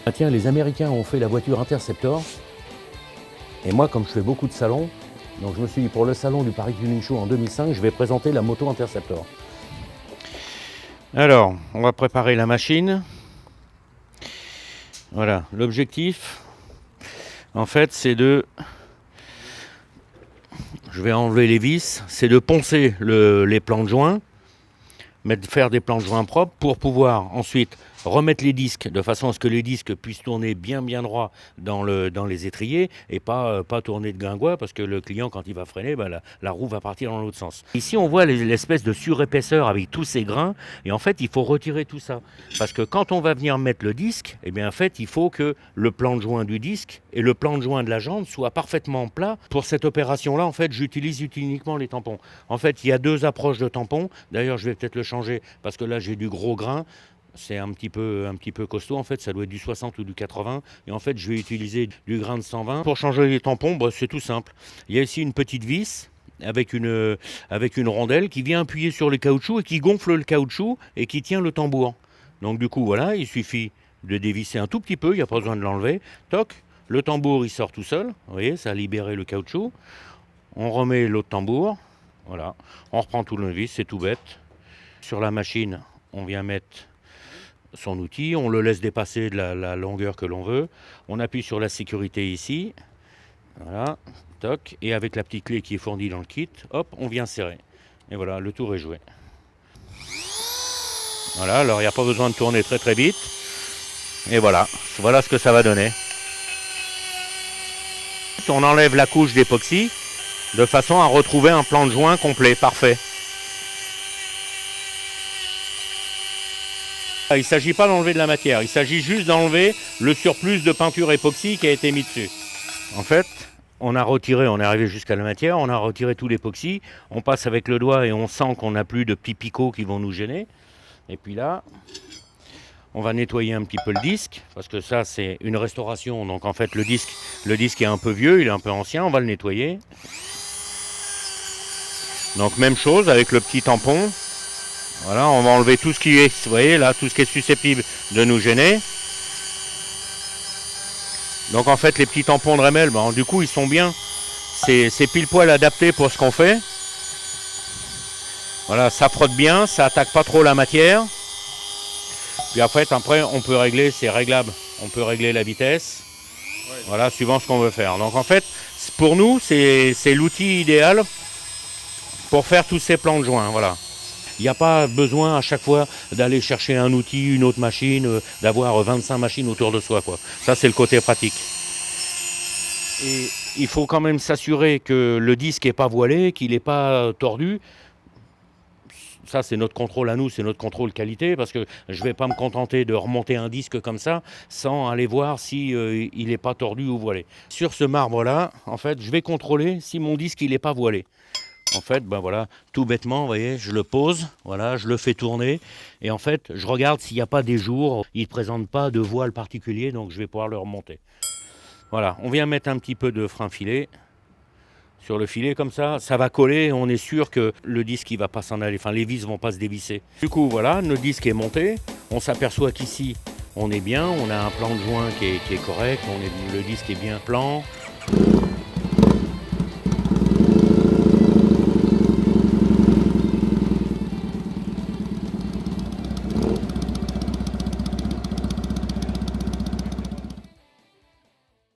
Ah tiens, les Américains ont fait la voiture Interceptor. Et moi, comme je fais beaucoup de salons, donc je me suis dit pour le salon du Paris Tuning Show en 2005, je vais présenter la moto Interceptor. Alors, on va préparer la machine. Voilà, l'objectif, en fait, c'est de... Je vais enlever les vis, c'est de poncer les plans de joint, faire des plans de joint propres pour pouvoir ensuite remettre les disques de façon à ce que les disques puissent tourner bien droit dans les étriers et pas tourner de guingois parce que le client quand il va freiner, la roue va partir dans l'autre sens. Ici on voit l'espèce de surépaisseur avec tous ces grains et en fait il faut retirer tout ça parce que quand on va venir mettre le disque, eh bien en fait il faut que le plan de joint du disque et le plan de joint de la jante soient parfaitement plats. Pour cette opération là en fait j'utilise uniquement les tampons. En fait il y a deux approches de tampons, d'ailleurs je vais peut-être le changer parce que là j'ai du gros grain. C'est un petit peu costaud, en fait, ça doit être du 60 ou du 80. Et en fait, je vais utiliser du grain de 120. Pour changer les tampons, c'est tout simple. Il y a ici une petite vis avec une rondelle qui vient appuyer sur le caoutchouc et qui gonfle le caoutchouc et qui tient le tambour. Donc du coup, voilà, il suffit de dévisser un tout petit peu, il n'y a pas besoin de l'enlever. Toc, le tambour, il sort tout seul. Vous voyez, ça a libéré le caoutchouc. On remet l'autre tambour. Voilà, on reprend tout le vis, c'est tout bête. Sur la machine, on vient mettre son outil, on le laisse dépasser de la longueur que l'on veut, on appuie sur la sécurité ici, voilà, toc, et avec la petite clé qui est fournie dans le kit, hop, on vient serrer. Et voilà, le tour est joué. Voilà, alors il n'y a pas besoin de tourner très vite. Et voilà ce que ça va donner. On enlève la couche d'époxy de façon à retrouver un plan de joint complet, parfait. Il ne s'agit pas d'enlever de la matière, il s'agit juste d'enlever le surplus de peinture époxy qui a été mis dessus. En fait, on est arrivé jusqu'à la matière, on a retiré tout l'époxy, on passe avec le doigt et on sent qu'on n'a plus de petits picots qui vont nous gêner. Et puis là, on va nettoyer un petit peu le disque, parce que ça c'est une restauration, donc en fait le disque est un peu vieux, il est un peu ancien, on va le nettoyer. Donc même chose avec le petit tampon. Voilà, on va enlever tout ce qui est, vous voyez là, tout ce qui est susceptible de nous gêner. Donc en fait les petits tampons de Dremel, du coup ils sont bien, c'est pile poil adapté pour ce qu'on fait. Voilà, ça frotte bien, ça attaque pas trop la matière. Puis après on peut régler, c'est réglable, on peut régler la vitesse. Voilà, suivant ce qu'on veut faire. Donc en fait, pour nous, c'est l'outil idéal pour faire tous ces plans de joint, voilà. Il n'y a pas besoin à chaque fois d'aller chercher un outil, une autre machine, d'avoir 25 machines autour de soi, quoi. Ça, c'est le côté pratique. Et il faut quand même s'assurer que le disque n'est pas voilé, qu'il n'est pas tordu. Ça, c'est notre contrôle à nous, c'est notre contrôle qualité, parce que je ne vais pas me contenter de remonter un disque comme ça sans aller voir si il n'est pas tordu ou voilé. Sur ce marbre-là, en fait, je vais contrôler si mon disque il n'est pas voilé. En fait, voilà, tout bêtement, vous voyez, je le pose, voilà, je le fais tourner, et en fait, je regarde s'il n'y a pas des jours, il ne présente pas de voile particulier, donc je vais pouvoir le remonter. Voilà, on vient mettre un petit peu de frein filet sur le filet comme ça va coller, on est sûr que le disque il va pas s'en aller, enfin les vis vont pas se dévisser. Du coup, voilà, notre disque est monté, on s'aperçoit qu'ici, on est bien, on a un plan de joint qui est correct, le disque est bien plan.